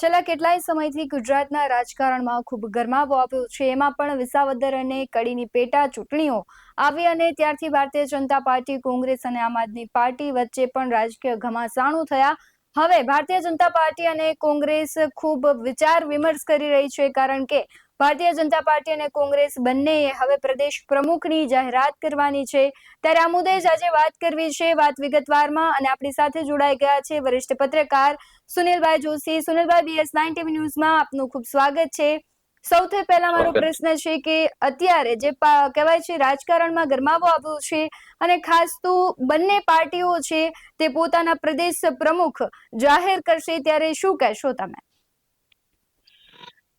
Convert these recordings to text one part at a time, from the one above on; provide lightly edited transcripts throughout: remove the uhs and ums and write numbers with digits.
છેલ્લા કેટલાય સમયથી ગુજરાતના રાજકારણમાં ખૂબ ગરમાવો આવ્યો છે. એમાં પણ વિસાવદર અને કડીની પેટા ચૂંટણીઓ આવી અને ત્યારથી ભારતીય જનતા પાર્ટી, કોંગ્રેસ અને આમ આદમી પાર્ટી વચ્ચે પણ રાજકીય ઘમાસાણો થયા. હવે ભારતીય જનતા પાર્ટી અને કોંગ્રેસ ખૂબ વિચાર વિમર્શ કરી રહી છે, કારણ કે ભારતીય જનતા પાર્ટી અને કોંગ્રેસ બંને હવે પ્રદેશ પ્રમુખની જાહેરાત કરવાની છે. ત્યારે આ મુદ્દે જ આજે વાત કરવી છે, વાત વિગતવારમાં. અને આપણી સાથે જોડાઈ ગયા છે વરિષ્ઠ પત્રકાર સુનિલભાઈ જોશી. સુનિલભાઈ, BS9 TV ન્યૂઝમાં આપનું ખૂબ સ્વાગત છે. સૌથી પહેલા મારો પ્રશ્ન છે કે અત્યારે જે કહેવાય છે રાજકારણમાં ગરમાવો આવ્યો છે અને ખાસ તો બંને પાર્ટીઓ છે તે પોતાના પ્રદેશ પ્રમુખ જાહેર કરશે, ત્યારે શું કહેશો તમે?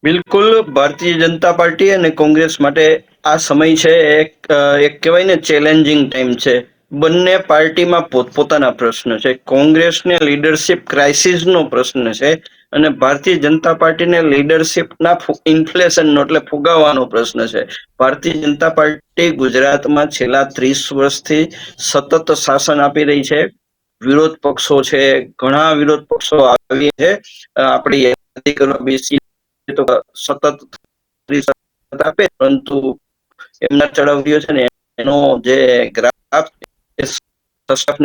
બિલકુલ, ભારતીય જનતા પાર્ટી અને કોંગ્રેસ માટે આ સમય છે એક કહેવાય ને ચેલેન્જિંગ ટાઈમ છે. બંને પાર્ટીમાં પોતપોતાના પ્રશ્ન છે. કોંગ્રેસને લીડરશિપ ક્રાઇસિસનો પ્રશ્ન છે અને ભારતીય જનતા પાર્ટીને લીડરશિપના ઇન્ફ્લેશનનો એટલે ફુગાવાનો પ્રશ્ન છે. ભારતીય જનતા પાર્ટી ગુજરાતમાં છેલ્લા 30 વર્ષથી સતત શાસન આપી રહી છે. વિરોધ પક્ષો છે, ઘણા વિરોધ પક્ષો આવી છે. આપણે યાદી કરવા બેસી તો સતત આપે, પરંતુ એમના ચડાવ્યો છે ને એનો જે ગ્રાફ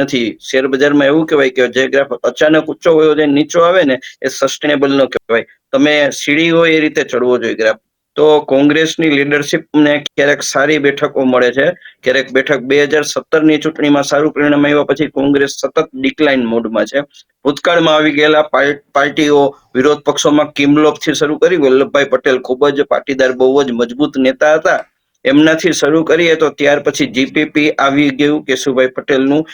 નથી. શેર બજારમાં એવું કહેવાય કે જે ગ્રાફ અચાનક ઊંચો હોય અને નીચો આવે ને એ સસ્ટેનેબલ ન કહેવાય. તમે સીડી હોય એ રીતે ચડવો જોઈએ ગ્રાફ. તો કોંગ્રેસની લીડરશિપને ક્યારેક સારી બેઠકો મળે છે, ક્યારેક બેઠક 2017ની ચૂંટણીમાં સારું પરિણામ આવ્યા પછી કોંગ્રેસ સતત ડિક્લાઇન મોડમાં છે. ભૂતકાળમાં આવી ગયેલા પાર્ટીઓ વિરોધ પક્ષોમાં કિમલોપથી શરૂ કરી. વલ્લભભાઈ પટેલ ખૂબ જ પાટીદાર, બહુ જ મજબૂત નેતા હતા. એમનાથી શરૂ કરીએ તો ત્યાર પછી જીપીપી આવી ગયું, કેશુભાઈ પટેલનું.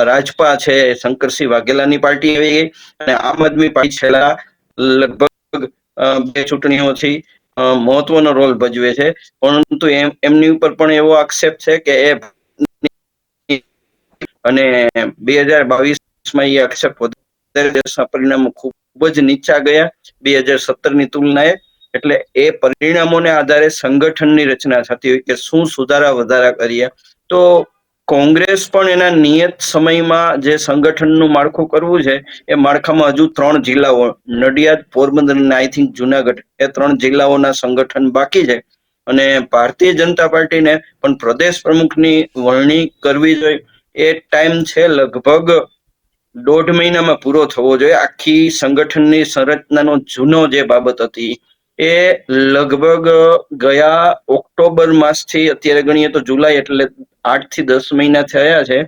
રાજપા છે, શંકરસિંહ વાઘેલાની પાર્ટી આવી ગઈ અને આમ આદમી પાર્ટી છેલ્લા લગભગ 2 ચૂંટણીઓથી મહત્વનો રોલ ભજવે છે. પરંતુ એમની ઉપર પણ એવો આક્ષેપ છે કે અને 2022માં એ આક્ષેપ વધારે પરિણામો ખૂબ જ નીચા ગયા 2017ની તુલનાએ. એટલે એ પરિણામોને આધારે સંગઠનની રચના થતી હોય કે શું સુધારા વધારા કર્યા. તો કોંગ્રેસ પણ એના નિયત સમયમાં જે સંગઠનનું માળખું કરવું છે એ માળખામાં હજુ 3 જિલ્લાઓ નડિયાદ, પોરબંદર અને આઈ થિંક જુનાગઢ, એ 3 જિલ્લાઓના સંગઠન બાકી છે. અને ભારતીય જનતા પાર્ટીને પણ પ્રદેશ પ્રમુખની વરણી કરવી જોઈએ. એ ટાઈમ છે લગભગ 1.5 મહિનામાં પૂરો થવો જોઈએ. આખી સંગઠનની સંરચનાનો જૂનો જે બાબત હતી એ લગભગ ગયા ઓક્ટોબર માસથી અત્યારે ગણીએ તો જુલાઈ, એટલે 8 થી 10 મહિના થયા છે.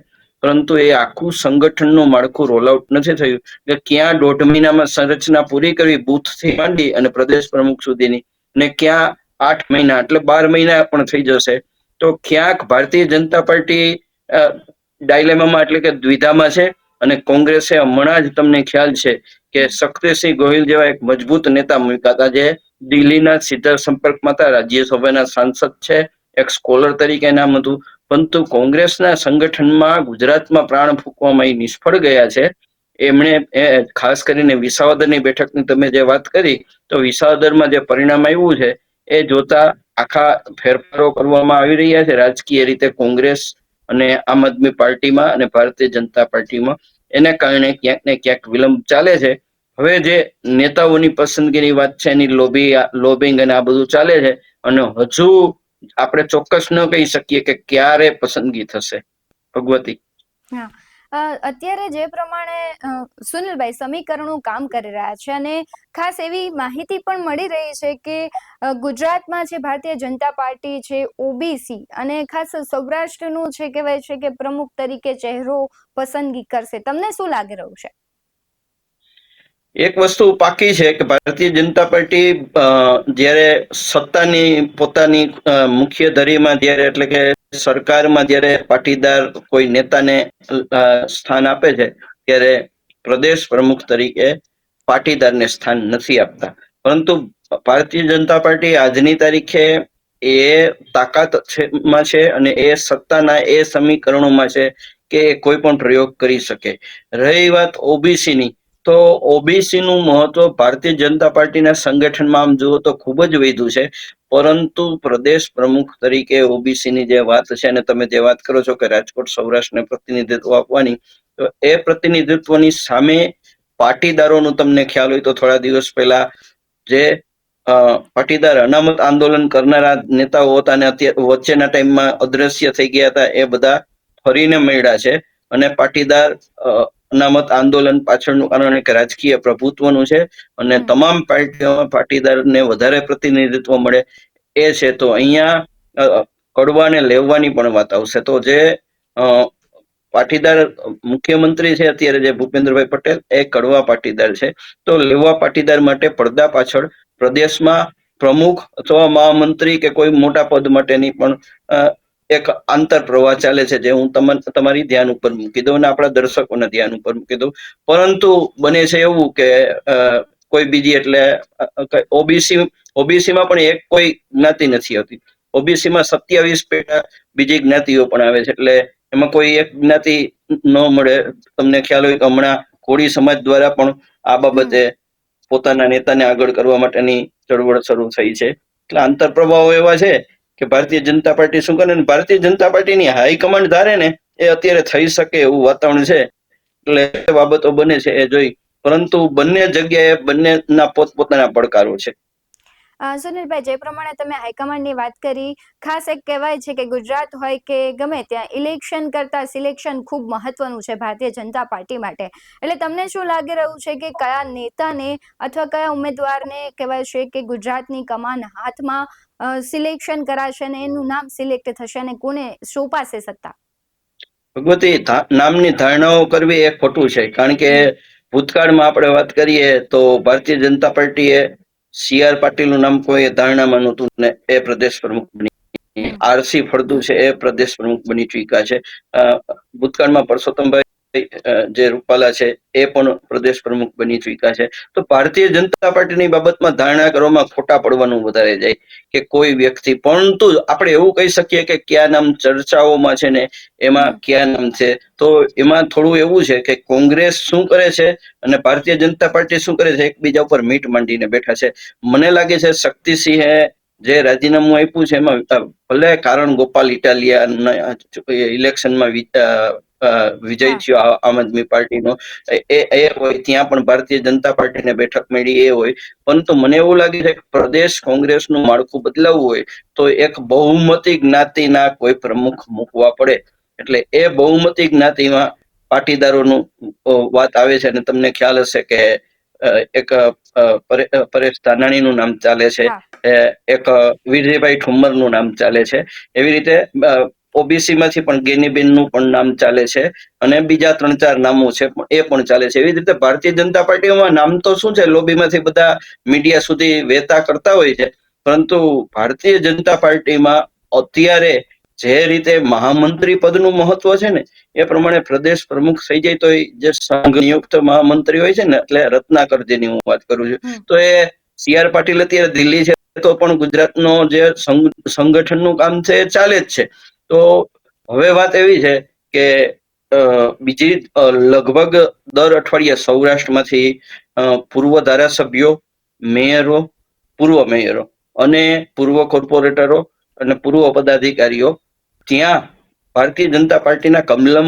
પરંતુ એ આખું સંગઠનનું માળખું રોલઆઉટ નથી થયું. કે ક્યાં 1.5 મહિનામાં સંરચના પૂરી કરવી બૂથથી માંડી અને પ્રદેશ પ્રમુખ સુધીની, ને ક્યાં 8 મહિના એટલે 12 મહિના પણ થઈ જશે. તો ક્યાંક ભારતીય જનતા પાર્ટી ડાયલેમામાં એટલે કે દ્વિધામાં છે. અને કોંગ્રેસે હમણાં જ તમને ખ્યાલ છે કે શક્તિસિંહ ગોહિલ જેવા એક મજબૂત નેતા મૂક્યા હતા, જે દિલ્હીના સીધા સંપર્કમાં હતા, રાજ્યસભાના સાંસદ છે, એક સ્કોલર તરીકે નામ હતું. પરંતુ કોંગ્રેસના સંગઠનમાં ગુજરાતમાં પ્રાણ ફૂંકવામાં એ નિષ્ફળ ગયા છે. એમણે ખાસ કરીને વિસાવદરની બેઠકની તમે જે વાત કરી, તો વિસાવદરમાં જે પરિણામ આવ્યું છે એ જોતા આખા ફેરફારો કરવામાં આવી રહ્યા છે રાજકીય રીતે કોંગ્રેસ અને આમ આદમી પાર્ટીમાં અને ભારતીય જનતા પાર્ટીમાં. એના કારણે ક્યાંક ને ક્યાંક વિલંબ ચાલે છે. હવે જે નેતાઓની પસંદગીની વાત છે એની લોબિંગ અને આ બધું ચાલે છે. અને હજુ આપણે ચોક્કસ ન કહી શકીએ કે ક્યારે પસંદગી થશે. ભગવતી. અત્યારે જે પ્રમાણે સુનિલભાઈ સમીકરણો કામ કરી રહ્યા છે અને ખાસ એવી માહિતી પણ મળી રહી છે કે ગુજરાતમાં જે ભારતીય જનતા પાર્ટી છે, ઓબીસી અને ખાસ સૌરાષ્ટ્રનું છે, કહેવાય છે કે પ્રમુખ તરીકે ચહેરો પસંદગી કરશે. તમને શું લાગી રહ્યું છે? એક વસ્તુ પાકી છે કે ભારતીય જનતા પાર્ટી જ્યારે સત્તાની પોતાની મુખ્ય ધરીમાં જ્યારે એટલે કે સરકારમાં જ્યારે પાટીદાર કોઈ નેતાને સ્થાન આપે છે ત્યારે પ્રદેશ પ્રમુખ તરીકે પાટીદારને સ્થાન નથી આપતા. પરંતુ ભારતીય જનતા પાર્ટી આજની તારીખે એ તાકાતમાં છે અને એ સત્તાના એ સમીકરણોમાં છે કે કોઈ પણ પ્રયોગ કરી શકે. રહી વાત ઓબીસીની, તો ઓબીસી નું મહત્વ ભારતીય જનતા પાર્ટીના સંગઠનમાં આમ જુઓ તો ખૂબ જ વધ્યું છે. પરંતુ પ્રદેશ પ્રમુખ તરીકે ઓબીસીની જે વાત છે અને તમે જે વાત કરો છો કે રાજકોટ સૌરાષ્ટ્રને પ્રતિનિધિત્વ આપવાની, તો એ પ્રતિનિધિત્વની સામે પાટીદારોનું તમને ખ્યાલ હોય તો થોડા દિવસ પહેલા જે પાટીદાર અનામત આંદોલન કરનારા નેતાઓ હતા અને અત્યારે વચ્ચેના ટાઈમમાં અદ્રશ્ય થઈ ગયા હતા, એ બધા ફરીને મળ્યા છે. અને પાટીદાર અનામત આંદોલન પાછળનું કારણ એક રાજકીય પ્રભુત્વનું છે અને તમામ પાર્ટીઓમાં પાટીદારને વધારે પ્રતિનિધિત્વ મળે એ છે. તો અહીંયા કડવાને લેવાની પણ વાત આવશે. તો જે પાટીદાર મુખ્યમંત્રી છે અત્યારે જે ભૂપેન્દ્રભાઈ પટેલ, એ કડવા પાટીદાર છે. તો લેવા પાટીદાર માટે પડદા પાછળ પ્રદેશમાં પ્રમુખ અથવા મહામંત્રી કે કોઈ મોટા પદ માટેની પણ એક આંતર પ્રવાહ ચાલે છે, જે હું તમારી ધ્યાન ઉપર મૂકી દઉં અને આપણા દર્શકોના ધ્યાન ઉપર મૂકી દઉં. પરંતુ બને છે એવું કે કોઈ બીજી એટલે ઓબીસીમાં પણ એક કોઈ જ્ઞાતિ નથી હોતી. ઓબીસીમાં 27 પેટા બીજી જ્ઞાતિઓ પણ આવે છે, એટલે એમાં કોઈ એક જ્ઞાતિ ન મળે. તમને ખ્યાલ હોય કે હમણાં કોળી સમાજ દ્વારા પણ આ બાબતે પોતાના નેતાને આગળ કરવા માટેની ચળવળ શરૂ થઈ છે. એટલે આંતર પ્રભાવો એવા છે કે ભારતીય જનતા પાર્ટી શું કરે, ભારતીય જનતા પાર્ટીની હાઈકમાન્ડ ધારે ને એ અત્યારે થઈ શકે એવું વાતાવરણ છે. એટલે બાબતો બને છે એ જોઈ, પરંતુ બંને જગ્યાએ બંનેના પોતપોતાના પડકારો છે. સુનિલભાઈ, જે પ્રમાણે તમે હાઈકમાન્ડની વાત કરી, ખાસ એક કહેવાય છે કે ગુજરાત હોય કે ગમે ત્યાં ઇલેક્શન કરતા સિલેક્શન ખૂબ મહત્વનું છે ભારતીય જનતા પાર્ટી માટે. એટલે તમને શું લાગી રહ્યું છે કે કયા નેતાને અથવા કયા ઉમેદવારને કહેવાય છે કે ગુજરાતની કમાન હાથમાં સિલેક્શન કરાશે અને એનું નામ સિલેક્ટ થશે અને કોને સોંપાશે સત્તા? ભગવતી, નામની ધારણાઓ કરવી એ ખોટું છે. કારણ કે ભૂતકાળમાં આપણે વાત કરીએ તો ભારતીય જનતા પાર્ટીએ CR પાટીલનું નામ કોઈ ધારણામાં નહોતું ને એ પ્રદેશ પ્રમુખ બની. RC ફળદુ છે એ પ્રદેશ પ્રમુખ બની ચૂક્યા છે. ભૂતકાળમાં પરસોત્તમભાઈ જે રૂપાલા છે એ પણ પ્રદેશ પ્રમુખ બની ચૂક્યા છે. તો ભારતીય જનતા પાર્ટીની બાબતમાં ધારણા કરવામાં ખોટા પડવાનું વધારે જાય કે કોઈ વ્યક્તિ, પરંતુ આપણે એવું કહી શકીએ કે કયા નામ ચર્ચાઓમાં છે ને એમાં કયા નામ છે. તો એમાં થોડું એવું છે કે કોંગ્રેસ શું કરે છે અને ભારતીય જનતા પાર્ટી શું કરે છે, એકબીજા ઉપર મીટ માંડીને બેઠા છે. મને લાગે છે શક્તિસિંહે જે રાજીનામું આપ્યું છે એમાં ભલે કારણ ગોપાલ ઇટાલિયા ઇલેક્શનમાં વિજય થયો આમ આદમી પાર્ટીનો, એ હોય, ત્યાં પણ ભારતીય જનતા પાર્ટીને બેઠક મળી એ હોય. પરંતુ મને એવું લાગે છે કે પ્રદેશ કોંગ્રેસનું માળખું બદલાવવું હોય તો એક બહુમતી જ્ઞાતિના કોઈ પ્રમુખ મૂકવા પડે. એટલે એ બહુમતી જ્ઞાતિમાં પાટીદારોનું વાત આવે છે. અને તમને ખ્યાલ હશે કે એક પરેશ ધાનાણીનું નામ ચાલે છે, એક વિજયભાઈ ઠુમ્મરનું નામ ચાલે છે. એવી રીતે ઓબીસી માંથી પણ ગેનીબેનનું પણ નામ ચાલે છે અને બીજા 3-4 નામો છે એ પણ ચાલે છે. એવી રીતે ભારતીય જનતા પાર્ટીમાં નામ તો શું છે, લોબીમાંથી બધા મીડિયા સુધી વહેતા કરતા હોય છે. પરંતુ ભારતીય જનતા પાર્ટીમાં અત્યારે જે રીતે મહામંત્રી પદનું મહત્વ છે ને એ પ્રમાણે પ્રદેશ પ્રમુખ થઈ જાય તો જે સંઘ નિયુક્ત મહામંત્રી હોય છે ને, એટલે રત્નાકર જેની હું વાત કરું છું, તો એ CR પાટીલ અત્યારે દિલ્હી છે તો પણ ગુજરાતનો જે સંગઠનનું કામ છે એ ચાલે જ છે. તો હવે વાત એવી છે કે બીજી લગભગ દર અઠવાડિયે સૌરાષ્ટ્રમાંથી પૂર્વ ધારાસભ્યો, મેયરો, પૂર્વ મેયરો અને પૂર્વ કોર્પોરેટરો અને પૂર્વ પદાધિકારીઓ ત્યાં ભારતીય જનતા પાર્ટીના કમલમ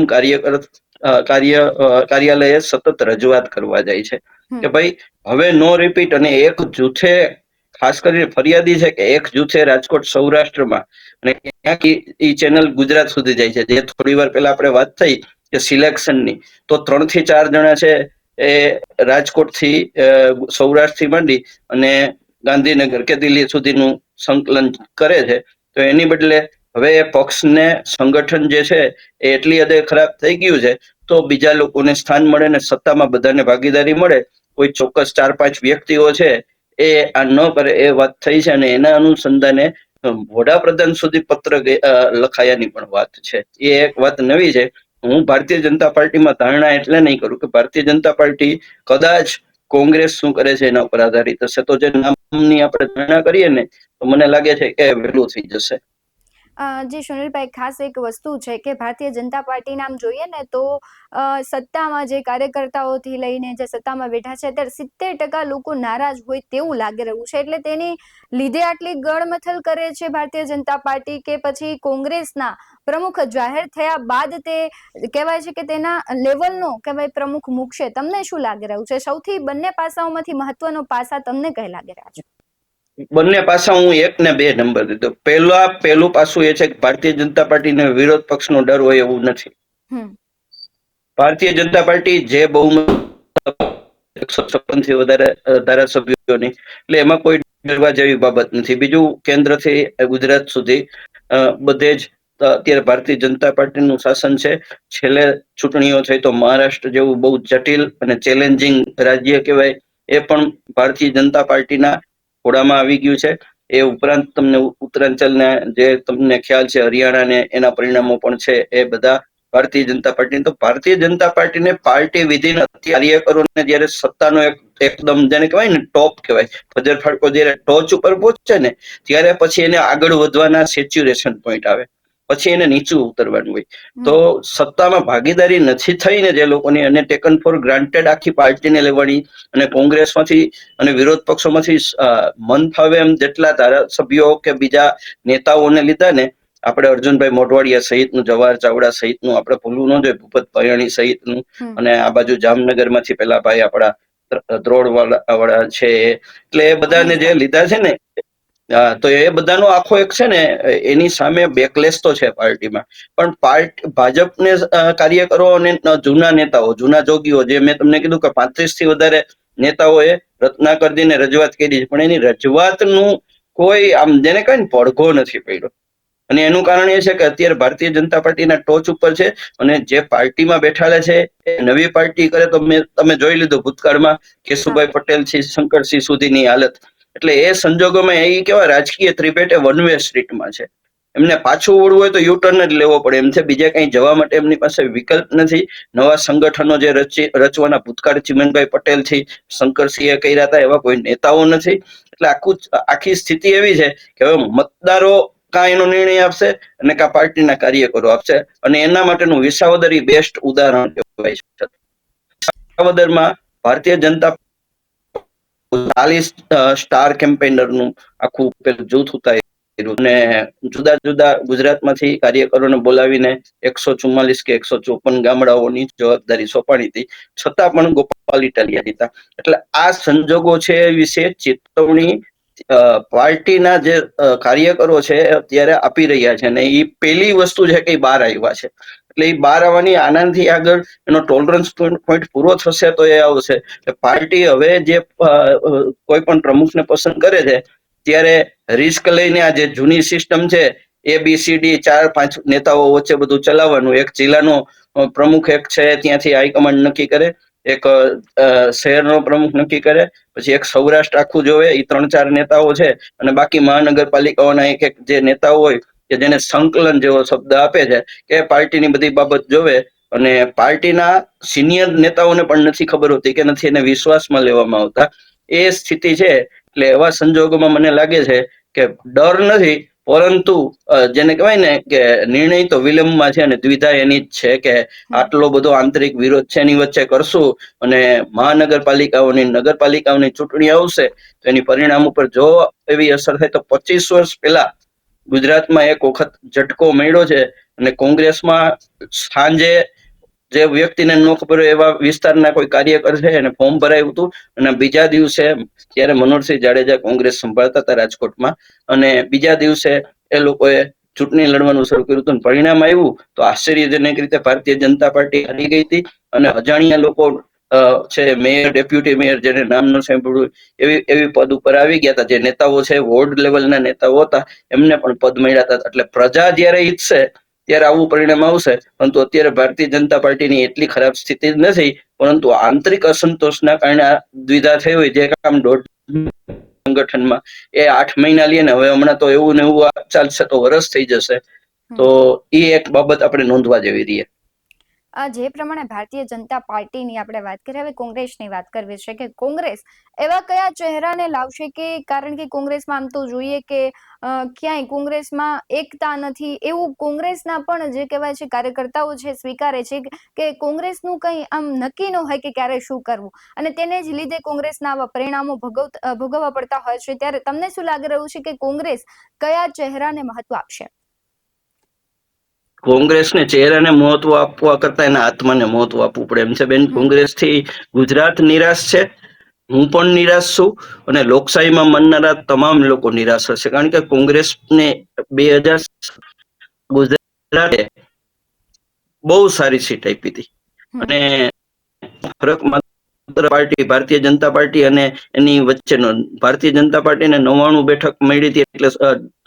કાર્યાલયે સતત રજૂઆત કરવા જાય છે કે ભાઈ હવે નો રિપીટ. અને એક જૂથે, ખાસ કરીને ફરિયાદી છે કે એક જૂથે રાજકોટ સૌરાષ્ટ્રમાં અને ત્યાંથી ચેનલ ગુજરાત સુધી જાય છે. જે થોડી વાર પહેલા આપણે વાત થઈ કે સિલેક્શનની, તો 3 થી 4 જણા છે એ રાજકોટથી સૌરાષ્ટ્રથી માંડી અને ગાંધીનગર કે દિલ્હી સુધીનું સંકલન કરે છે. તો એની બદલે હવે એ પક્ષને, સંગઠન જે છે એ એટલી હદે ખરાબ થઈ ગયું છે તો બીજા લોકોને સ્થાન મળે ને સત્તામાં બધાને ભાગીદારી મળે. કોઈ ચોક્કસ 4-5 વ્યક્તિઓ છે એ આ ન કરે એ વાત થઈ છે. અને એના અનુસંધાને વડાપ્રધાન સુધી પત્ર લખાયાની પણ વાત છે. એ એક વાત નવી છે. હું ભારતીય જનતા પાર્ટીમાં ધારણા એટલે નહીં કરું કે ભારતીય જનતા પાર્ટી કદાચ કોંગ્રેસ શું કરે છે એના ઉપર આધારિત હશે. તો જે નામની આપણે ધારણા કરીએ ને તો મને લાગે છે કે વહેલું થઈ જશે. જી સુનિલભાઈ, ખાસ એક વસ્તુ છે કે ભારતીય જનતા પાર્ટીના આમ જોઈએ ને તો સત્તામાં જે કાર્યકર્તાઓથી લઈને જે સત્તામાં બેઠા છે ત્યારે 70% લોકો નારાજ હોય તેવું લાગી રહ્યું છે. એટલે તેની લીધે આટલી ગળમથલ કરે છે ભારતીય જનતા પાર્ટી કે પછી કોંગ્રેસના પ્રમુખ જાહેર થયા બાદ તે કહેવાય છે કે તેના લેવલનો કહેવાય પ્રમુખ મૂકશે. તમને શું લાગી રહ્યું છે? સૌથી બંને પાસાઓમાંથી મહત્વનો પાસા તમને કઈ લાગી રહ્યા છે? બંને પાસા હું 1 ને 2 નંબર દીધો. પહેલું પાસું એ છે કે ભારતીય જનતા પાર્ટીને વિરોધ પક્ષનો ડર હોય એવું નથી. ભારતીય જનતા પાર્ટી જે બહુમત 156 થી વધારે ધારાસભ્યોની, એટલે એમાં કોઈ ડરવા જેવી બાબત નથી. બીજું, કેન્દ્રથી ગુજરાત સુધી બધે જ અત્યારે ભારતીય જનતા પાર્ટીનું શાસન છે. છેલ્લે ચૂંટણીઓ થઈ તો મહારાષ્ટ્ર જેવું બહુ જટિલ અને ચેલેન્જિંગ રાજ્ય કહેવાય, એ પણ ભારતીય જનતા પાર્ટીના ઘોડામાં આવી ગયું છે. એ ઉપરાંત તમને ઉત્તરાંચલને જે તમને ખ્યાલ છે, હરિયાણા ને એના પરિણામો પણ છે, એ બધા ભારતીય જનતા પાર્ટી. તો ભારતીય જનતા પાર્ટીને પાર્ટી વિધિન કાર્યકરોને જયારે સત્તાનો એકદમ જેને કહેવાય ને ટોપ કહેવાય, ફજર ફાડકો જયારે ટોચ ઉપર પહોંચે ને ત્યારે પછી એને આગળ વધવાના સેચ્યુરેશન પોઈન્ટ આવે, પછી એને નીચું ઉતરવાનું હોય. તો સત્તામાં ભાગીદારી નથી થઈ ને જે લોકોની, અને ટેકન ફોર ગ્રાન્ટેડ આખી પાર્ટીને લેવાની, અને કોંગ્રેસમાંથી અને વિરોધ પક્ષોમાંથી મન ફાવે એમ જેટલા ધારાસભ્યો કે બીજા નેતાઓને લીધા ને, આપણે અર્જુનભાઈ મોઢવાડિયા સહિતનું, જવાહર ચાવડા સહિતનું આપણે ભૂલવું ન જોઈએ, ભૂપત ભયાણી સહિતનું, અને આ બાજુ જામનગરમાંથી પેલા ભાઈ આપણા દ્રોડ વાળા છે, એટલે એ બધાને જે લીધા છે ને, તો એ બધાનો આખો એક છે ને, એની સામે બેકલેસ તો છે પાર્ટીમાં. પણ ભાજપને કાર્યકરો અને જૂના નેતાઓ, જૂના જોગીઓ, જે મેં તમને કીધું કે 35 થી વધારે નેતાઓએ રત્નાકરજીને રજૂઆત કરી છે, પણ એની રજૂઆતનું કોઈ આમ જેને કહે ને પડઘો નથી પડ્યો. અને એનું કારણ એ છે કે અત્યારે ભારતીય જનતા પાર્ટીના ટોચ ઉપર છે, અને જે પાર્ટીમાં બેઠાલા છે એ નવી પાર્ટી કરે તો તમે જોઈ લીધું ભૂતકાળમાં કેશુભાઈ પટેલ થી શંકરસિંહ સુધીની હાલત. એટલે એ સંજોગોમાં એ કેવા રાજકીય ત્રિપેટે વન વે સ્ટ્રીટમાં છે. એમને પાછું વળવું હોય તો યુટર્ન જ લેવો પડે એમ છે, બીજે કઈ જવા માટે એમની પાસે વિકલ્પ નથી. નવા સંગઠનો જે રચવાના ભૂતકાળ ચિમનભાઈ પટેલ થી શંકરસિંહે કર્યા હતા, એવા કોઈ નેતાઓ નથી. એટલે આખી સ્થિતિ એવી છે કે હવે મતદારો કા એનો નિર્ણય આપશે અને કા પાર્ટીના કાર્યકરો આપશે, અને એના માટેનું વિસાવદર બેસ્ટ ઉદાહરણ કહેવાય છે. વિસાવદરમાં ભારતીય જનતા 40 સ્ટાર કેમ્પેનરનું આખું પેલું જૂથ ઉતાર્યું, અને જુદા જુદા ગુજરાતમાંથી કાર્યકરોને બોલાવીને 144 કે 154 ગામડાઓની જવાબદારી સોંપાણી હતી, છતાં પણ ગોપાલ ઇટાલિયા હતા. એટલે આ સંજોગો છે વિશે ચેતવણી પાર્ટીના જે કાર્યકરો છે અત્યારે આપી રહ્યા છે, અને એ પેલી વસ્તુ છે કે બહાર આવ્યા છે. એટલે એ બહાર આવવાની, આનંદથી આગળ એનો ટોલરન્સ પોઈન્ટ પૂરો થશે તો એ આવશે. પાર્ટી હવે જે કોઈ પણ પ્રમુખને પસંદ કરે છે ત્યારે રિસ્ક લઈને આ જે જૂની સિસ્ટમ છે, ABCD 4-5 નેતાઓ વચ્ચે બધું ચલાવવાનું, એક જિલ્લાનો પ્રમુખ એક છે ત્યાંથી હાઈકમાન્ડ નક્કી કરે, એક શહેરનો પ્રમુખ નક્કી કરે, પછી એક સૌરાષ્ટ્ર આખું જોવે, એ 3-4 નેતાઓ છે, અને બાકી મહાનગરપાલિકાઓના એક જે નેતાઓ હોય કે જેને સંકલન જેવો શબ્દ આપે છે, કે પાર્ટીની બધી બાબત જોવે. અને પાર્ટીના સિનિયર નેતાઓને પણ નથી ખબર હોતી કે નથી એને વિશ્વાસમાં લેવામાં આવતા, એ સ્થિતિ છે. એટલે એવા સંજોગોમાં મને લાગે છે કે ડર નથી, પરંતુ જેને કહેવાય ને કે નિર્ણય તો વિલંબમાં છે, અને દ્વિધા એની જ છે કે આટલો બધો આંતરિક વિરોધ છે એની વચ્ચે કરશું, અને મહાનગરપાલિકાઓની નગરપાલિકાઓની ચૂંટણી આવશે તો એની પરિણામ ઉપર જો એવી અસર થાય તો 25 વર્ષ પહેલા ગુજરાતમાં એક વખત ઝટકો મળ્યો છે, અને કોંગ્રેસમાં સાંજે જે વ્યક્તિને ન ખબર હોય એવા વિસ્તારના કોઈ કાર્યકર છે એને ફોર્મ ભરાયું હતું, અને બીજા દિવસે ત્યારે મનોહરસિંહ જાડેજા કોંગ્રેસ સંભાળતા હતા રાજકોટમાં, અને બીજા દિવસે એ લોકોએ ચૂંટણી લડવાનું શરૂ કર્યું હતું. પરિણામ આવ્યું તો આશ્ચર્યજનક રીતે ભારતીય જનતા પાર્ટી હારી ગઈ હતી, અને અજાણ્યા લોકો છે મેયર, ડેપ્યુટી મેયર, જેને નામ ન સાંભળ્યું એવી પદ ઉપર આવી ગયા હતા. જે નેતાઓ છે વોર્ડ લેવલના નેતાઓ હતા, એમને પણ પદ મળ્યા હતા. એટલે પ્રજા જયારે ઈચ્છશે ત્યારે આવું પરિણામ આવશે. પરંતુ અત્યારે ભારતીય જનતા પાર્ટીની એટલી ખરાબ સ્થિતિ નથી, પરંતુ આંતરિક અસંતોષના કારણે આ દ્વિધા થઈ હોય. જે કામ સંગઠનમાં એ 8 મહિના લે ને, હવે હમણાં તો એવું ને એવું ચાલશે તો વરસ થઈ જશે. તો એ એક બાબત આપણે નોંધવા જેવી રહી. જે પ્રમાણે ભારતીય જનતા પાર્ટીની આપણે વાત કરીએ, હવે કોંગ્રેસની વાત કરવી છે કે કોંગ્રેસ એવા કયા ચહેરાને લાવશે કે, કારણ કે કોંગ્રેસમાં આમ તો જોઈએ કે ક્યાંય કોંગ્રેસમાં એકતા નથી, એવું કોંગ્રેસના પણ જે કહેવાય છે કાર્યકર્તાઓ છે સ્વીકારે છે કે કોંગ્રેસનું કંઈ આમ નક્કી ન હોય કે ક્યારે શું કરવું, અને તેને જ લીધે કોંગ્રેસના આવા પરિણામો ભોગવવા પડતા હોય છે. ત્યારે તમને શું લાગી રહ્યું છે કે કોંગ્રેસ કયા ચહેરાને મહત્વ આપશે? કોંગ્રેસને ચહેરાને મહત્વ આપવા કરતા એના આત્માને મહત્વ આપવું પડે એમ છે બેન. કોંગ્રેસથી ગુજરાત નિરાશ છે, હું પણ નિરાશ છું, અને લોકશાહીમાં માનનારા તમામ લોકો નિરાશ હશે. કારણ કે કોંગ્રેસને 2000 ગુજરાતે બહુ સારી સીટ આપી હતી, અને ફરક માત્ર ભારતીય જનતા પાર્ટી અને એની વચ્ચેનો. ભારતીય જનતા પાર્ટીને 99 બેઠક મળી હતી, એટલે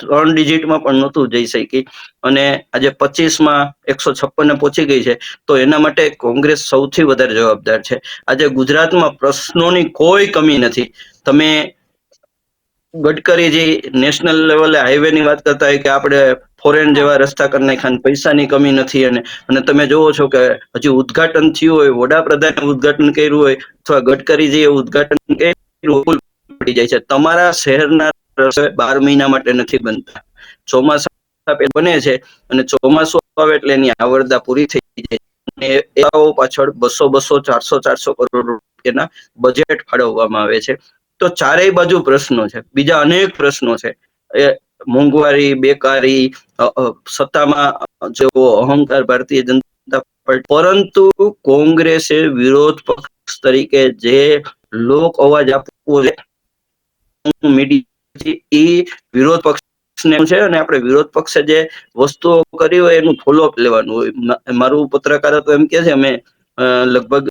3 ડિજિટમાં પણ નહોતું જઈ શકી, અને આજે 25માં 156 પહોંચી ગઈ છે. તો એના માટે કોંગ્રેસ સૌથી વધારે જવાબદાર છે. આજે ગુજરાતમાં પ્રશ્નોની કોઈ કમી નથી. તમે ગડકરીજી નેશનલ લેવલે હાઈવે ની વાત કરતા હોય કે આપણે ફોરેન જેવા રસ્તા કરી નાખ્યા, પૈસાની કમી નથી, અને તમે જોવો છો કે હજી ઉદઘાટન થયું હોય, વડાપ્રધાને ઉદઘાટન કર્યું હોય, અથવા ગડકરીજીએ ઉદઘાટન કર્યું પડી જાય છે. તમારા શહેરના 12 મહિના માટે નથી બનતા, ચોમાસા બને છે, અને ચોમાસું આવે એટલે એની આવરદા પૂરી થઈ જાય. અને પાછળ 200, 400 કરોડ રૂપિયાના બજેટ ફાળવવામાં આવે છે. તો ચારેય બાજુ પ્રશ્નો છે, બીજા અનેક પ્રશ્નો છે, એ મોંઘવારી, બેકારી, સત્તામાં જેવો અહંકાર ભારતીય જનતા પાર્ટી. પરંતુ કોંગ્રેસે વિરોધ પક્ષ તરીકે જે લોક અવાજ આપવો છે, મીડિયા એ વિરોધ પક્ષને છે, અને આપણે વિરોધ પક્ષે જે વસ્તુઓ કરી હોય એનું ફોલોઅપ લેવાનું હોય. મારું પત્રકારત્વ એમ કે છે, અમે લગભગ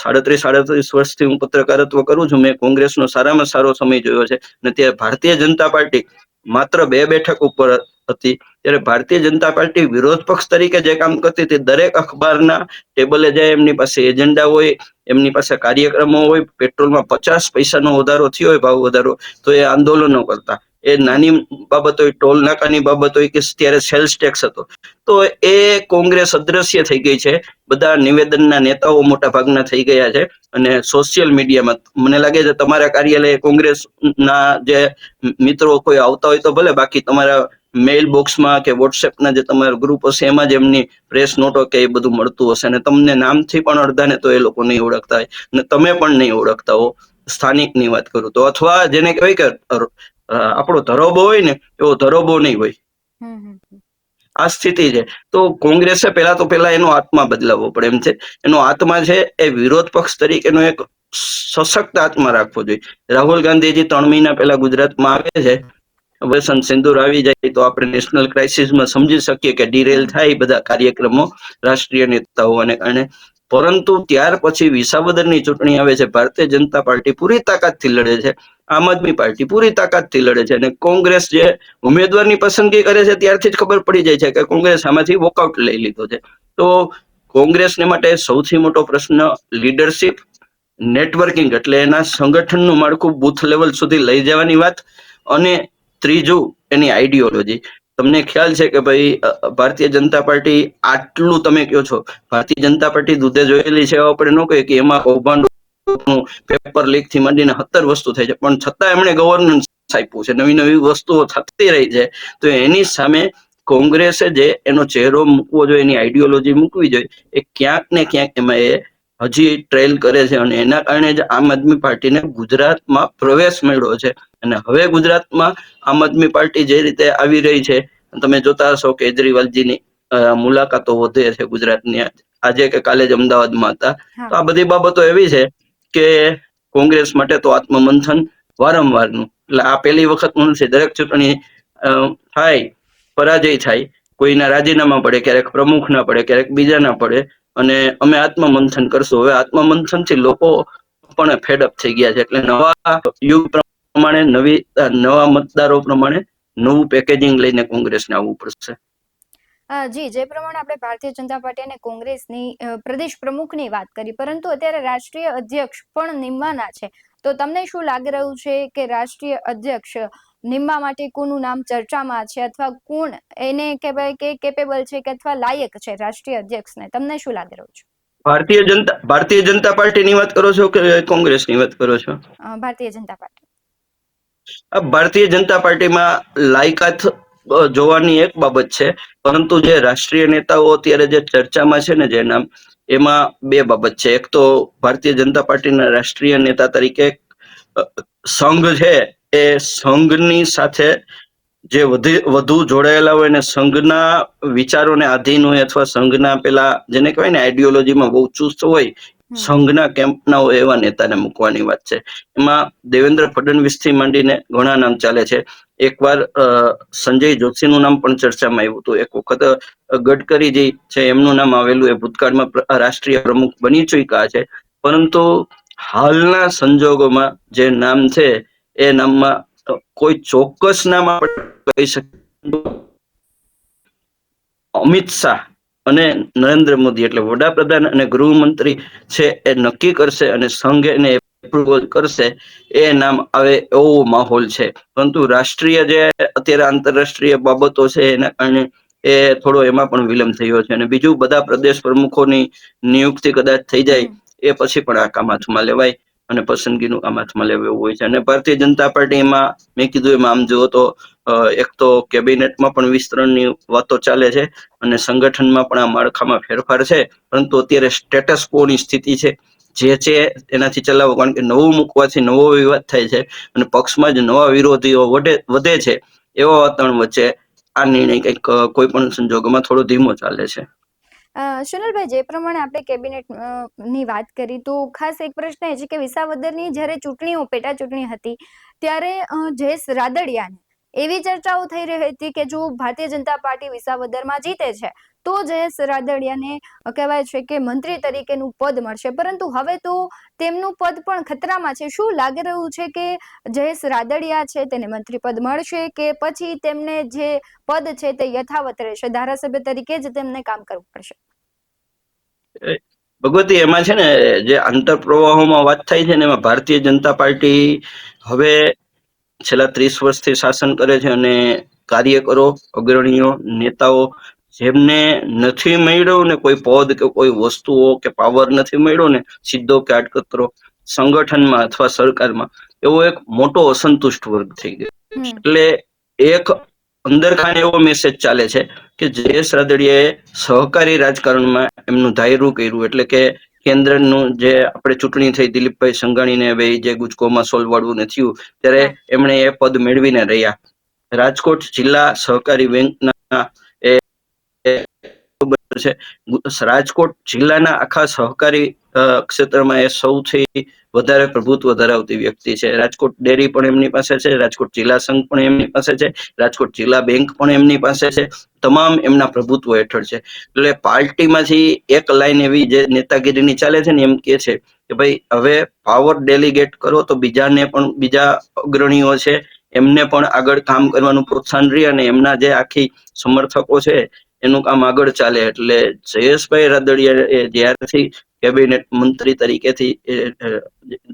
37 વર્ષથી હું પત્રકારત્વ કરું છું. મેં કોંગ્રેસનો સારામાં સારો સમય જોયો છે, અને ત્યારે ભારતીય જનતા પાર્ટી માત્ર 2 બેઠક ઉપર હતી, ત્યારે ભારતીય જનતા પાર્ટી વિરોધ પક્ષ તરીકે જે કામ કરતી હતી, દરેક અખબારના ટેબલે જાય, એમની પાસે એજન્ડા હોય, એમની પાસે કાર્યક્રમો હોય. પેટ્રોલમાં 50 પૈસાનો વધારો થયો હોય, ભાવ વધારો, તો એ આંદોલનો કરતા. એ નાની બાબત હોય, ટોલ નાકાની બાબત હોય, કે ત્યારે સેલ્સ ટેક્સ હતો, તો એ કોંગ્રેસ અદ્રશ્ય થઈ ગઈ છે. બધા નિવેદનના નેતાઓ મોટા ભાગના થઈ ગયા છે, અને સોશિયલ મીડિયામાં મને લાગે છે તમારા કાર્યાલય કોંગ્રેસના જે મિત્રો કોઈ આવતા હોય તો ભલે, બાકી તમારા મેઇલ બોક્સમાં કે વોટ્સએપના જે તમારા ગ્રુપ હશે એમાં જ એમની પ્રેસ નોટો કે એ બધું મળતું હશે, અને તમને નામથી પણ અડધાને તો એ લોકો નહીં ઓળખતા હોય, અને તમે પણ નહીં ઓળખતા હો. સ્થાનિકની વાત કરું તો, અથવા જેને કહેવાય કે આપણો ધરોબો હોય ને, એવો ધરોબો નહીં હોય. આ સ્થિતિ છે. તો કોંગ્રેસે પહેલા એનો આત્મા બદલાવવો પડે એમ છે. એનો આત્મા છે એ વિરોધ પક્ષ તરીકેનો એક સશક્ત આત્મા રાખવો જોઈએ. રાહુલ ગાંધીજી 3 મહિના પહેલા ગુજરાતમાં આવે છે, ઓપરેશન સિંદૂર આવી જાય તો આપણે નેશનલ ક્રાઇસિસમાં સમજી શકીએ કે ડિરેલ થાય બધા કાર્યક્રમો રાષ્ટ્રીય નેતાઓને કારણે. પરંતુ ત્યાર પછી વિસાવદરની ચૂંટણી આવે છે, ભારતીય જનતા પાર્ટી પૂરી તાકાતથી લડે છે, આમ આદમી પાર્ટી પૂરી તાકાતથી લડે છે, અને કોંગ્રેસ જે ઉમેદવારની પસંદગી કરે છે ત્યારથી જ ખબર પડી જાય છે કે કોંગ્રેસ આમાંથી વોકઆઉટ લઈ લીધો છે. તો કોંગ્રેસને માટે સૌથી મોટો પ્રશ્ન લીડરશિપ, નેટવર્કિંગ, એટલે એના સંગઠનનું માળખું બૂથ લેવલ સુધી લઈ જવાની વાત, અને ત્રીજું એની આઈડિયોલોજી. તમને ખ્યાલ છે કે ભાઈ ભારતીય જનતા પાર્ટી આટલું તમે કહો છો, ભારતીય જનતા પાર્ટી દૂધે જોયેલી છે, આપણે ન કહીએ કે એમાં કૌભાંડનું પેપર લીક થી માંડીને 17 વસ્તુ થઈ છે, પણ છતાં એમણે ગવર્નન્સ આપ્યું છે, નવી નવી વસ્તુઓ થતી રહી છે. તો એની સામે કોંગ્રેસે જે એનો ચહેરો મૂકવો જોઈએ, એની આઈડિયોલોજી મૂકવી જોઈએ, એ ક્યાંક ને ક્યાંક એમાં એ હજી ટ્રેલ કરે છે, અને એના કારણે જ આમ આદમી પાર્ટીને ગુજરાતમાં પ્રવેશ મળ્યો છે. અને હવે ગુજરાતમાં આમ આદમી પાર્ટી જે રીતે આવી રહી છે, તમે જોતા હશો કેજરીવાલજીની મુલાકાતો વધે છે ગુજરાતની. આજે કે કાલે જ અમદાવાદમાં હતા. તો આ બધી બાબતો એવી છે કે કોંગ્રેસ માટે તો આત્મમંથન વારંવારનું. એટલે આ પહેલી વખત નથી, દરેક ચૂંટણી થાય, પરાજય થાય, કોઈના રાજીનામા પડે, ક્યારેક પ્રમુખ ના પડે, ક્યારેક બીજા ના પડે, અને અમે આત્મમંથન કરશું. હવે આત્મમંથન થી લોકો પણ ફેડઅપ થઈ ગયા છે. એટલે નવા યુગ પ્રમાણે, નવા મતદારો પ્રમાણે નવું પેકેજિંગ લઈને કોંગ્રેસને આવવું પડશે. જી, જે પ્રમાણે આપણે ભારતીય જનતા પાર્ટી અને કોંગ્રેસની પ્રદેશ પ્રમુખની વાત કરી, પરંતુ અત્યારે રાષ્ટ્રીય અધ્યક્ષ પણ નિમવાના છે. તો તમને શું લાગી રહ્યું છે કે રાષ્ટ્રીય અધ્યક્ષ નિમવા માટે કોનું નામ ચર્ચામાં છે, અથવા કોણ એને કહેવાય કે કેપેબલ છે, કે અથવા લાયક છે રાષ્ટ્રીય અધ્યક્ષને? તમને શું લાગી રહ્યું છે? ભારતીય જનતા પાર્ટીની વાત કરો છો કે કોંગ્રેસની વાત કરો છો? ભારતીય જનતા પાર્ટી. ભારતીય જનતા પાર્ટીમાં લાયકાત જોવાની એક બાબત છે, પરંતુ જે રાષ્ટ્રીય નેતાઓ અત્યારે જે ચર્ચામાં છે ને, જે નામ, એમાં 2 બાબત છે. એક તો ભારતીય જનતા પાર્ટીના રાષ્ટ્રીય નેતા તરીકે સંઘ છે, એ સંઘની સાથે જે વધુ જોડાયેલા હોય અને સંઘના વિચારોને આધીન હોય અથવા સંઘના પેલા જેને કહેવાય ને આઈડિયોલોજીમાં બહુ ચુસ્ત હોય, સંઘના કેમ્પના હોય એવા નેતાને મૂકવાની વાત છે. એમાં દેવેન્દ્ર ફડણવીસ થી માંડીને ઘણા નામ ચાલે છે. એકવાર સંજય જોશીનું નામ પણ ચર્ચામાં આવ્યું હતું. એક વખત ગડકરીજી છે એમનું નામ આવેલું, એ ભૂતકાળમાં રાષ્ટ્રીય પ્રમુખ બની ચૂક્યા છે. પરંતુ હાલના સંજોગોમાં જે નામ છે એ નામમાં કોઈ ચોક્કસ નામ આપણે કહી શકીએ. અમિત શાહ અને નરેન્દ્ર મોદી એટલે વડાપ્રધાન અને ગૃહમંત્રી છે એ નક્કી કરશે અને સંઘ એને એપ્રુવલ કરશે, એ નામ આવે એવો માહોલ છે. પરંતુ રાષ્ટ્રીય જે અત્યારે આંતરરાષ્ટ્રીય બાબતો છે એના કારણે એ થોડો એમાં પણ વિલંબ થયો છે. અને બીજું, બધા પ્રદેશ પ્રમુખોની નિયુક્તિ કદાચ થઈ જાય એ પછી પણ આ કામ હાથમાં લેવાય અને પસંદગીનું કામ હાથમાં લેવું એવું હોય છે. અને ભારતીય જનતા પાર્ટીમાં મેં કીધું એમ આમ જુઓ તો એક તો કેબિનેટમાં પણ વિસ્તરણની વાતો ચાલે છે અને સંગઠનમાં પણ આ માળખામાં ફેરફાર છે. પરંતુ અત્યારે સ્ટેટસ કોની સ્થિતિ છે જે છે એનાથી ચલાવવું, કારણ કે નવું મૂકવાથી નવો વિવાદ થાય છે અને પક્ષમાં જ નવા વિરોધીઓ વધે છે. એવા વાતાવરણ વચ્ચે આ નિર્ણય કંઈક કોઈ પણ સંજોગોમાં થોડો ધીમો ચાલે છે. સુનિલભાઈ, જે પ્રમાણે આપણે કેબિનેટ ની વાત કરી, તો ખાસ એક પ્રશ્ન એ છે કે વિસાવદરની જ્યારે પેટા ચૂંટણી હતી ત્યારે જયેશ રાદડિયાને એવી ચર્ચાઓ થઈ રહી હતી કે જો ભારતીય જનતા પાર્ટી વિસાવદરમાં જીતે છે તો જયેશ રાદડિયાને કહેવાય છે કે મંત્રી તરીકેનું પદ મળશે, પરંતુ હવે તો તેમનું પદ પણ ખતરામાં છે. શું લાગી રહ્યું છે કે જયેશ રાદડિયા છે તેને મંત્રી પદ મળશે કે પછી તેમને જે પદ છે તે યથાવત રહેશે, ધારાસભ્ય તરીકે જ તેમને કામ કરવું પડશે? ભગવતી, એમાં છે ને જે આંતર પ્રવાહોમાં વાત થાય છે ને એમાં ભારતીય જનતા પાર્ટી હવે છેલ્લા 30 વર્ષથી શાસન કરે છે અને કાર્યકરો, અગ્રણીઓ, નેતાઓ જેમને નથી મળ્યો ને કોઈ પદ કે કોઈ વસ્તુઓ કે પાવર નથી મળ્યો ને સીધો કે આડકતરો સંગઠનમાં અથવા સરકારમાં, એવો એક મોટો અસંતુષ્ટ વર્ગ થઈ ગયો. એટલે એક અંદર ખાને એવો મેસેજ ચાલે છે કે જયેશ રાદડિયાએ સહકારી રાજકારણમાં એમનું ધાયરું કર્યું. એટલે કે કેન્દ્રનું જે આપણે ચૂંટણી થઈ દિલીપભાઈ સંઘાણીને હવે જે ગુજકોમાં સોલવાડવું ને થયું ત્યારે એમણે એ પદ મેળવીને રહ્યા. રાજકોટ જિલ્લા સહકારી બેંકના છે. રાજકોટ જિલ્લાના આખા સહકારી ક્ષેત્રમાં એ સૌથી વધારે પ્રભુત્વ ધરાવતી વ્યક્તિ છે. રાજકોટ ડેરી પણ એમની પાસે છે, રાજકોટ જિલ્લા સંઘ પણ એમની પાસે છે, રાજકોટ જિલ્લા બેંક પણ એમની પાસે છે. તમામ એમના પ્રભુત્વ હેઠળ છે. એટલે પાર્ટીમાંથી એક લાઈન એવી જે નેતાગીરીની ચાલે છે ને એમ કે છે કે ભાઈ હવે પાવર ડેલિગેટ કરો તો બીજાને પણ, બીજા અગ્રણીઓ છે એમને પણ આગળ કામ કરવાનું પ્રોત્સાહન રહે અને એમના જે આખી સમર્થકો છે એનું કામ આગળ ચાલે. એટલે જયેશભાઈ રાદડિયા એ જ્યારથી કેબિનેટ મંત્રી તરીકેથી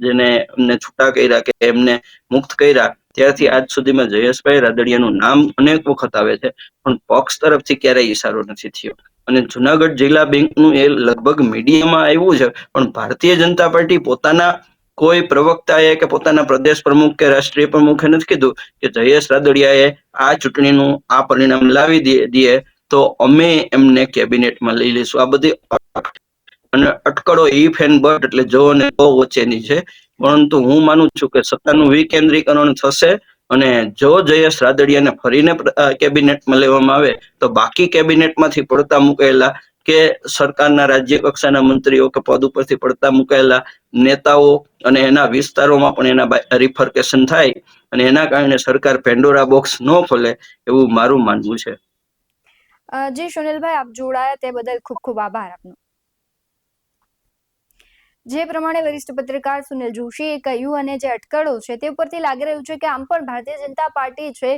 જેને એમને છૂટા કર્યા કે એમને મુક્ત કર્યા ત્યારથી આજ સુધીમાં જયેશભાઈ રાદડિયાનું નામ અનેક વખત આવે છે, પણ પક્ષ તરફથી ક્યારેય ઈશારો નથી થયો. અને જુનાગઢ જિલ્લા બેંકનું એ લગભગ મીડિયામાં આવ્યું છે, પણ ભારતીય જનતા પાર્ટી પોતાના કોઈ પ્રવક્તાએ કે પોતાના પ્રદેશ પ્રમુખ કે રાષ્ટ્રીય પ્રમુખે નથી કીધું કે જયેશ રાદડિયાએ આ ચૂંટણીનું આ પરિણામ લાવી દે તો અમે એમને કેબિનેટમાં લઈ લઈશું. આ બધી અને અટકળો ઈફ એન્ડ બટ એટલે જો અને તો વચ્ચેની છે. પરંતુ હું માનું છું કે સત્તાનું વિકેન્દ્રીકરણ થશે અને જો જયેશ રાદડિયાને ફરીને કેબિનેટમાં લેવામાં આવે તો બાકી કેબિનેટમાંથી પડતા મૂકેલા કે સરકારના રાજ્ય કક્ષાના મંત્રીઓ કે પદ ઉપરથી પડતા મુકાયેલા નેતાઓ અને એના વિસ્તારોમાં પણ એના રિફર્કેશન થાય અને એના કારણે સરકાર પેન્ડોરા બોક્સ ન ખોલે એવું મારું માનવું છે. જી સુનિલભાઈ, આપ જોડાયા તે બદલ ખૂબ ખૂબ આભાર આપનો. જે પ્રમાણે વરિષ્ઠ પત્રકાર સુનિલ જોશીએ કહ્યું અને જે અટકળો છે તે ઉપરથી લાગી રહ્યું છે કે આમ પણ ભારતીય જનતા પાર્ટી છે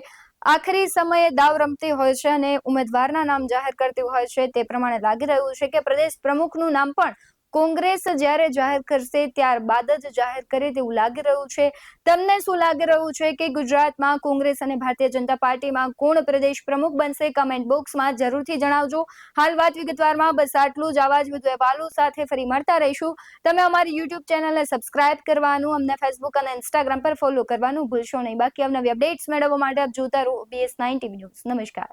આખરી સમયે દાવ રમતી હોય છે અને ઉમેદવારના નામ જાહેર કરતી હોય છે. તે પ્રમાણે લાગી રહ્યું છે કે પ્રદેશ પ્રમુખનું નામ પણ કોંગ્રેસ જ્યારે જાહેર કરશે ત્યારબાદ જ જાહેર કરે તેવું લાગી રહ્યું છે. તમને શું લાગી રહ્યું છે કે ગુજરાતમાં કોંગ્રેસ અને ભારતીય જનતા પાર્ટીમાં કોણ પ્રદેશ પ્રમુખ બનશે? કમેન્ટ બોક્સમાં જરૂરથી જણાવજો. હાલ વાત વિગતવારમાં બસ આટલું જ. આવા જ વધુ અહેવાલો સાથે ફરી મળતા રહીશું. તમે અમારી યુટ્યુબ ચેનલને સબસ્ક્રાઇબ કરવાનું, અમને ફેસબુક અને ઇન્સ્ટાગ્રામ પર ફોલો કરવાનું ભૂલશો નહીં. બાકી અવનવી અપડેટ્સ મેળવવા માટે આપ જોતા રહો BS9 TV ન્યૂઝ. નમસ્કાર.